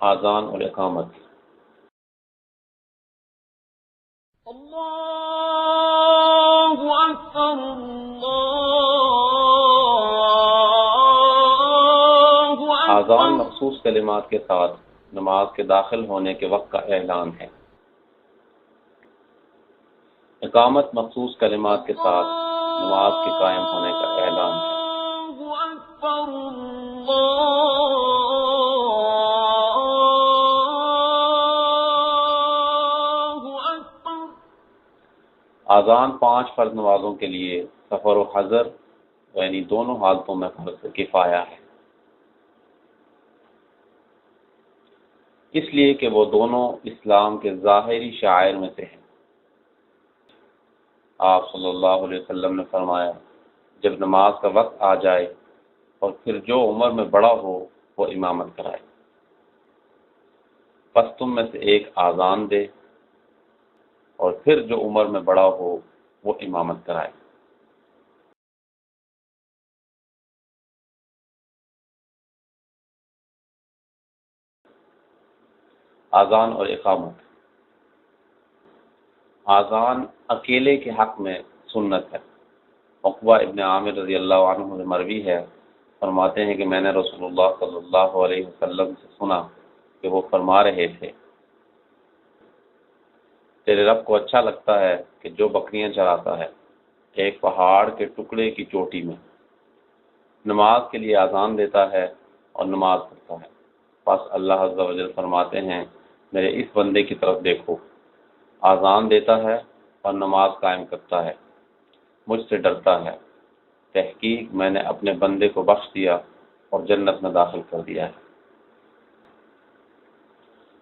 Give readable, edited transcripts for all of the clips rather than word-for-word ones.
آذان اور اقامت۔ اللہ اکبر اللہ آذان اکبر۔ مخصوص کلمات کے ساتھ نماز کے داخل ہونے کے وقت کا اعلان ہے۔ اقامت مخصوص کلمات کے ساتھ نماز کے قائم ہونے کا اعلان ہے۔ اللہ اکبر اللہ اکبر۔ آذان 5 فرض نمازوں کے لیے سفر و حضر یعنی دونوں حالتوں میں فرض کفایہ ہے، اس لیے کہ وہ دونوں اسلام کے ظاہری شعائر میں سے ہیں۔ آپ صلی اللہ علیہ وسلم نے فرمایا، جب نماز کا وقت آ جائے اور پھر جو عمر میں بڑا ہو وہ امامت کرائے، پس تم میں سے ایک آذان دے اور پھر جو عمر میں بڑا ہو وہ امامت کرائے۔ آذان اور اقامت۔ آذان اکیلے کے حق میں سنت ہے۔ عقبہ ابن عامر رضی اللہ عنہ سے مروی ہے، فرماتے ہیں کہ میں نے رسول اللہ صلی اللہ علیہ وسلم سے سنا کہ وہ فرما رہے تھے، تیرے رب کو اچھا لگتا ہے کہ جو بکریاں چراتا ہے ایک پہاڑ کے ٹکڑے کی چوٹی میں نماز کے لیے آذان دیتا ہے اور نماز پڑھتا ہے، پس اللہ عز و جل فرماتے ہیں میرے اس بندے کی طرف دیکھو، آذان دیتا ہے اور نماز قائم کرتا ہے، مجھ سے ڈرتا ہے، تحقیق میں نے اپنے بندے کو بخش دیا اور جنت میں داخل کر دیا ہے۔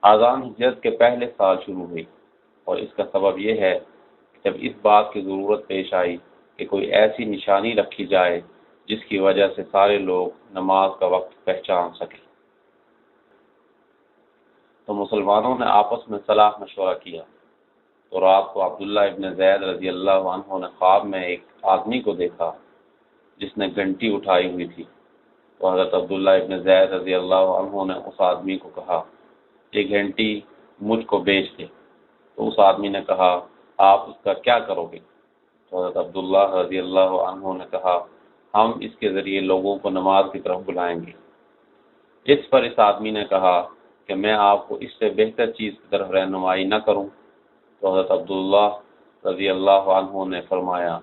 آذان ہجرت کے پہلے سال شروع ہوئی اور اس کا سبب یہ ہے کہ جب اس بات کی ضرورت پیش آئی کہ کوئی ایسی نشانی رکھی جائے جس کی وجہ سے سارے لوگ نماز کا وقت پہچان سکیں، تو مسلمانوں نے آپس میں صلاح مشورہ کیا، تو رات کو عبداللہ ابن زید رضی اللہ عنہ نے خواب میں ایک آدمی کو دیکھا جس نے گھنٹی اٹھائی ہوئی تھی، تو حضرت عبداللہ ابن زید رضی اللہ عنہ نے اس آدمی کو کہا یہ گھنٹی مجھ کو بیچ دے، تو اس آدمی نے کہا آپ اس کا کیا کرو گے؟ تو حضرت عبداللہ رضی اللہ عنہ نے کہا ہم اس کے ذریعے لوگوں کو نماز کی طرف بلائیں گے۔ اس پر اس آدمی نے کہا کہ میں آپ کو اس سے بہتر چیز کی طرف رہنمائی نہ کروں؟ تو حضرت عبداللہ رضی اللہ عنہ نے فرمایا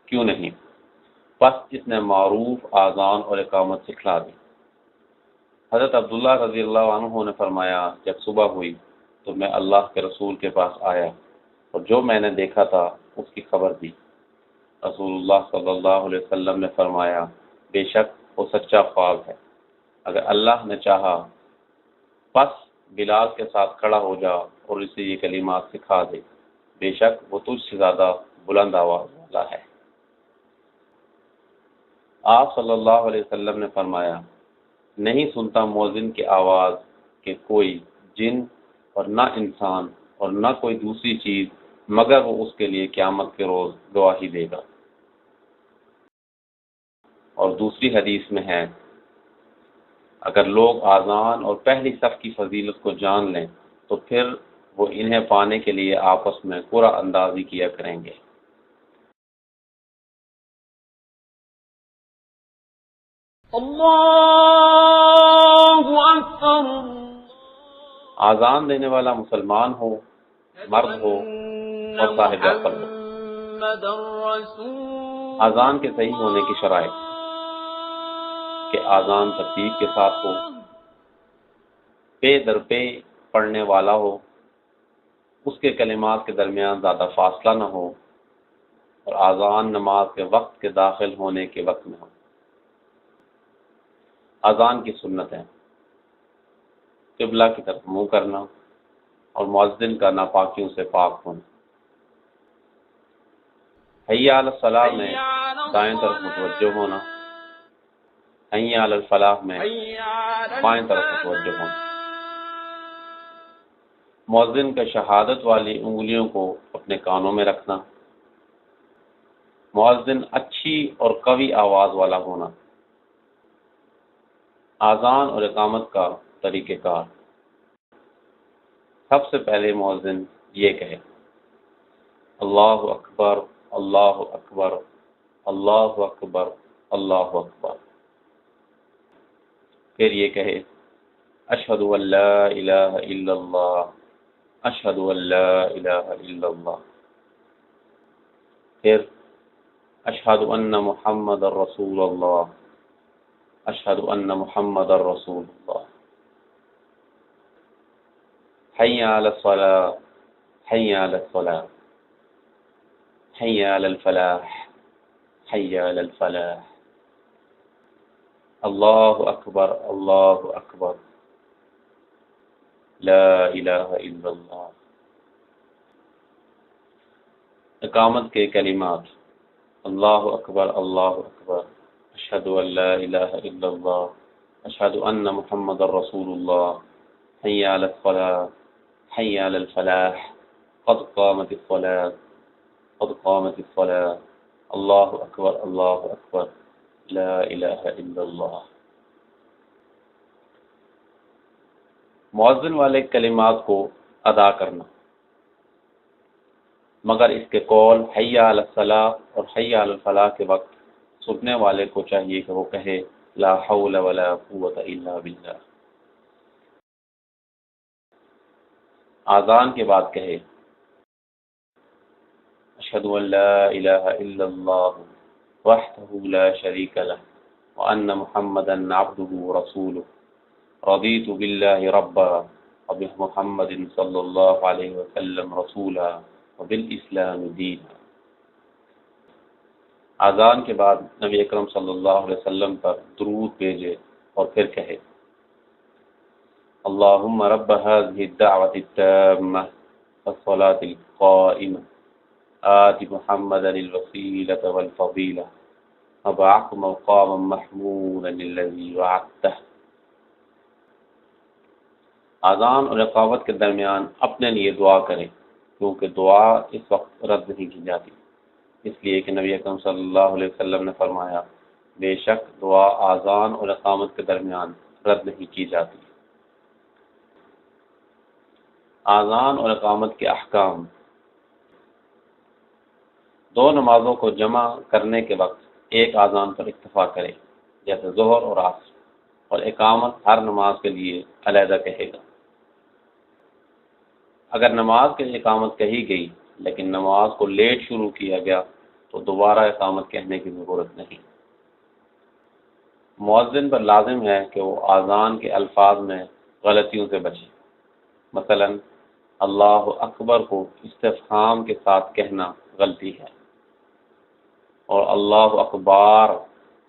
کیوں نہیں، پس اس نے معروف آذان اور اقامت سکھلا دی۔ حضرت عبداللہ رضی اللہ عنہ نے فرمایا جب صبح ہوئی تو میں اللہ کے رسول کے پاس آیا اور جو میں نے دیکھا تھا اس کی خبر دی۔ رسول اللہ صلی اللہ علیہ وسلم نے فرمایا بے شک وہ سچا خواب ہے، اگر اللہ نے چاہا پس بلال کے ساتھ کھڑا ہو جا اور اسے یہ کلمات سکھا دے، بے شک وہ تجھ سے زیادہ بلند آواز والا ہے۔ آپ صلی اللہ علیہ وسلم نے فرمایا نہیں سنتا مؤذن کی آواز کہ کوئی جن اور نہ انسان اور نہ کوئی دوسری چیز مگر وہ اس کے لیے قیامت کے روز گواہی دے گا۔ اور دوسری حدیث میں ہے اگر لوگ آذان اور پہلی صف کی فضیلت کو جان لیں تو پھر وہ انہیں پانے کے لیے آپس میں قرعہ اندازی کیا کریں گے۔ اللہ اکبر۔ آذان دینے والا مسلمان ہو، مرد ہو اور صاحب عقل ہو۔ آذان کے صحیح ہونے کی شرائط کہ آذان ترتیب کے ساتھ ہو، پے در پے پڑھنے والا ہو، اس کے کلمات کے درمیان زیادہ فاصلہ نہ ہو، اور آذان نماز کے وقت کے داخل ہونے کے وقت میں ہو۔ آذان کی سنت ہے قبلہ کی طرف منہ کرنا اور مؤذن کا ناپاکیوں سے پاک ہونا۔ حی علی الصلاح میں دائیں طرف متوجہ ہونا، حی علی الفلاح میں بائیں طرف متوجہ ہونا۔ مؤذن کا شہادت والی انگلیوں کو اپنے کانوں میں رکھنا۔ مؤذن اچھی اور قوی آواز والا ہونا۔ آذان اور اقامت کا طریقہ کار۔ سب سے پہلے مؤذن یہ کہے اللہ اکبر اللہ اکبر اللہ اکبر اللہ اکبر، پھر یہ کہے اشہد ان لا الہ الا اللہ اشہد ان لا الہ الا اللہ، پھر اشہد ان محمد رسول اللہ اشہد ان محمد رسول اللہ، حی علی الصلاۃ حی علی الصلاۃ حی علی الفلاح حی علی الفلاح، اللہ اکبر اللہ اکبر لا الہ الا اللہ۔ اقامت کے کلمات اللہ اکبر اشہد ان لا الہ الا اللہ اشہد ان محمد رسول اللہ، حی علی الصلاۃ حی علی الفلاح قد قامت الصلاۃ قد قامت الصلاۃ اللہ اکبر لا الہ الا اللہ۔ مؤذن والے کلمات کو ادا کرنا، مگر اس کے قول حی علی الصلاۃ اور حی علی الفلاح کے وقت سننے والے کو چاہیے کہ وہ کہے لا حول ولا قوت الا باللہ۔ اذان کے بعد کہے اشہد ان لا الہ الا اللہ وحدہ لا شریک لہ وان محمدا عبدہ ورسولہ رضیت باللہ ربا وبمحمد صلی اللہ علیہ وسلم رسولا وبالاسلام دینا۔ اذان کے بعد نبی اکرم صلی اللہ علیہ وسلم پر درود بھیجے اور پھر کہے اللہم رب هذه الدعوة التامة والصلاة القائمة آت محمدا الوسيلة والفضيلة وابعثه مقاما محمودا الذي وعدته۔ اذان اور اقامت کے درمیان اپنے لیے دعا کریں، کیونکہ دعا اس وقت رد نہیں کی جاتی، اس لیے کہ نبی اکرم صلی اللہ علیہ وسلم نے فرمایا بے شک دعا اذان اور اقامت کے درمیان رد نہیں کی جاتی۔ اذان اور اقامت کے احکام، دو نمازوں کو جمع کرنے کے وقت ایک اذان پر اکتفا کرے، جیسے ظہر اور عصر، اور اقامت ہر نماز کے لیے علیحدہ کہے گا۔ اگر نماز کے لیے اقامت کہی گئی لیکن نماز کو لیٹ شروع کیا گیا تو دوبارہ اقامت کہنے کی ضرورت نہیں۔ مؤذن پر لازم ہے کہ وہ اذان کے الفاظ میں غلطیوں سے بچے، مثلا اللہ اکبر کو استفہام کے ساتھ کہنا غلطی ہے، اور اللہ اکبار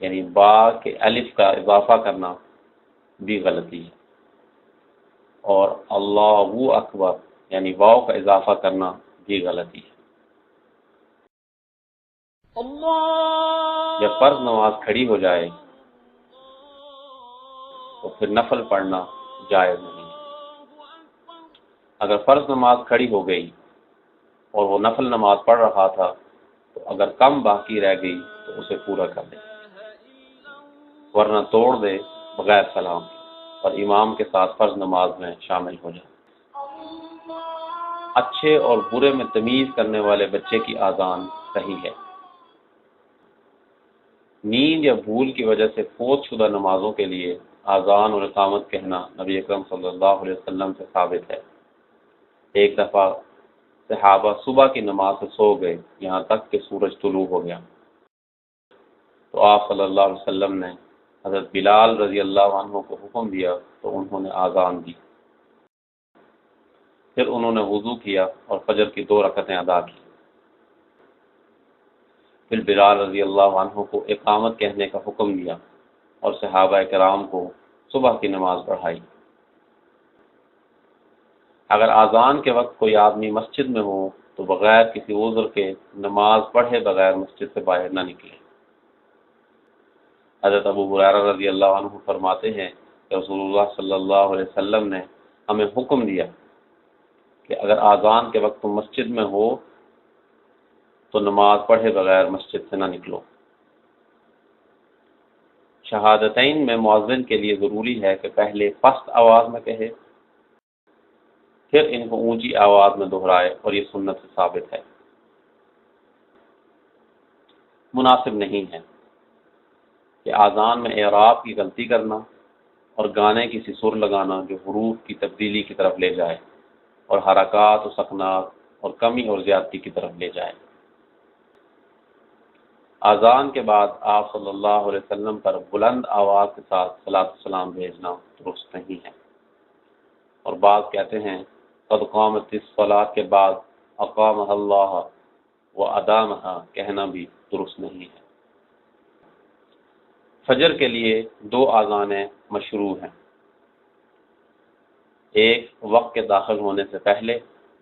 یعنی با کے الف کا اضافہ کرنا بھی غلطی ہے، اور اللہ اکبر یعنی واو کا اضافہ کرنا بھی غلطی ہے۔ جب فرض نماز کھڑی ہو جائے تو پھر نفل پڑھنا جائز نہیں۔ اگر فرض نماز کھڑی ہو گئی اور وہ نفل نماز پڑھ رہا تھا تو اگر کم باقی رہ گئی تو اسے پورا کر دے، ورنہ توڑ دے بغیر سلام اور امام کے ساتھ فرض نماز میں شامل ہو جائے۔ اچھے اور برے میں تمیز کرنے والے بچے کی اذان صحیح ہے۔ نیند یا بھول کی وجہ سے فوت شدہ نمازوں کے لیے اذان اور اقامت کہنا نبی اکرم صلی اللہ علیہ وسلم سے ثابت ہے۔ ایک دفعہ صحابہ صبح کی نماز سے سو گئے یہاں تک کہ سورج طلوع ہو گیا، تو آپ صلی اللہ علیہ وسلم نے حضرت بلال رضی اللہ عنہ کو حکم دیا تو انہوں نے اذان دی، پھر انہوں نے وضو کیا اور فجر کی 2 رکعتیں ادا کی، پھر بلال رضی اللہ عنہ کو اقامت کہنے کا حکم دیا اور صحابہ کرام کو صبح کی نماز پڑھائی۔ اگر اذان کے وقت کوئی آدمی مسجد میں ہو تو بغیر کسی عذر کے نماز پڑھے بغیر مسجد سے باہر نہ نکلے۔ حضرت ابو ہریرہ رضی اللہ عنہ فرماتے ہیں کہ رسول اللہ صلی اللہ علیہ وسلم نے ہمیں حکم دیا کہ اگر اذان کے وقت تم مسجد میں ہو تو نماز پڑھے بغیر مسجد سے نہ نکلو۔ شہادتین میں مؤذن کے لیے ضروری ہے کہ پہلے پست آواز میں کہے، پھر ان کو اونچی آواز میں دہرائے، اور یہ سنت سے ثابت ہے۔ مناسب نہیں ہے کہ اذان میں اعراب کی غلطی کرنا اور گانے کی سی سر لگانا جو حروف کی تبدیلی کی طرف لے جائے اور حرکات و سکنات اور کمی اور زیادتی کی طرف لے جائے۔ اذان کے بعد آپ صلی اللہ علیہ وسلم پر بلند آواز کے ساتھ صلاۃ السلام بھیجنا درست نہیں ہے، اور بعض کہتے ہیں قد قامت الصلاۃ کے بعد اقامہ اللہ و ادامہا کہنا بھی درست نہیں ہے۔ فجر کے لیے 2 اذانیں مشروع ہیں، ایک وقت کے داخل ہونے سے پہلے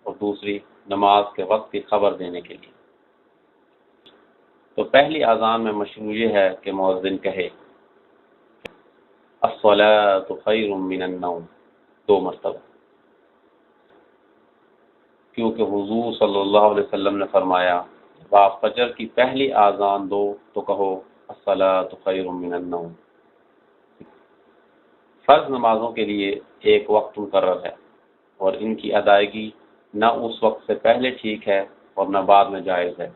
اور دوسری نماز کے وقت کی خبر دینے کے لیے۔ تو پہلی اذان میں مشروع یہ ہے کہ مؤذن کہے الصلاۃ خیر من النوم 2 مرتبہ، کیونکہ حضور صلی اللہ علیہ وسلم نے فرمایا جب آپ فجر کی پہلی اذان دو تو کہو الصلاۃ خیر من النوم۔ فرض نمازوں کے لیے ایک وقت مقرر ہے، اور ان کی ادائیگی نہ اس وقت سے پہلے ٹھیک ہے اور نہ بعد میں جائز ہے،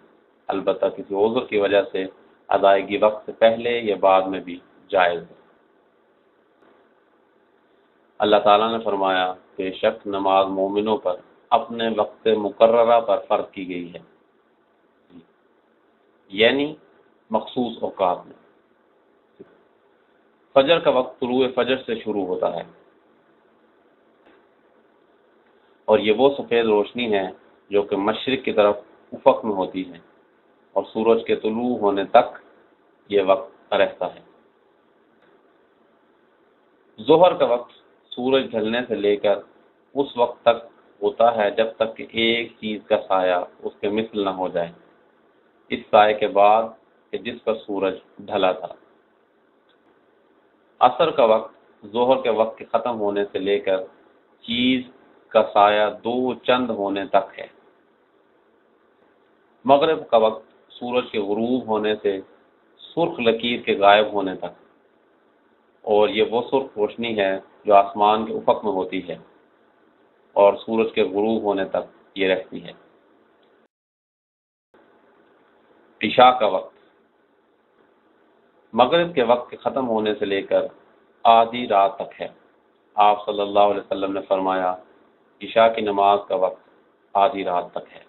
البتہ کسی عذر کی وجہ سے ادائیگی وقت سے پہلے یا بعد میں بھی جائز ہے۔ اللہ تعالیٰ نے فرمایا بے شک نماز مومنوں پر اپنے وقت مقررہ پر فرض کی گئی ہے، یعنی مخصوص اوقات میں۔ فجر کا وقت طلوع فجر سے شروع ہوتا ہے، اور یہ وہ سفید روشنی ہے جو کہ مشرق کی طرف افق میں ہوتی ہے، اور سورج کے طلوع ہونے تک یہ وقت رہتا ہے۔ ظہر کا وقت سورج ڈھلنے سے لے کر اس وقت تک ہوتا ہے جب تک کہ ایک چیز کا سایہ اس کے مثل نہ ہو جائے، اس سائے کے بعد کہ جس پر سورج ڈھلا تھا۔ عصر کا وقت ظہر کے وقت کے ختم ہونے سے لے کر چیز کا سایہ 2 چند ہونے تک ہے۔ مغرب کا وقت سورج کے غروب ہونے سے سرخ لکیر کے غائب ہونے تک، اور یہ وہ سرخ روشنی ہے جو آسمان کے افق میں ہوتی ہے اور سورج کے غروب ہونے تک یہ رہتی ہے۔ عشاء کا وقت مغرب کے وقت کے ختم ہونے سے لے کر آدھی رات تک ہے۔ آپ صلی اللہ علیہ وسلم نے فرمایا عشاء کی نماز کا وقت آدھی رات تک ہے۔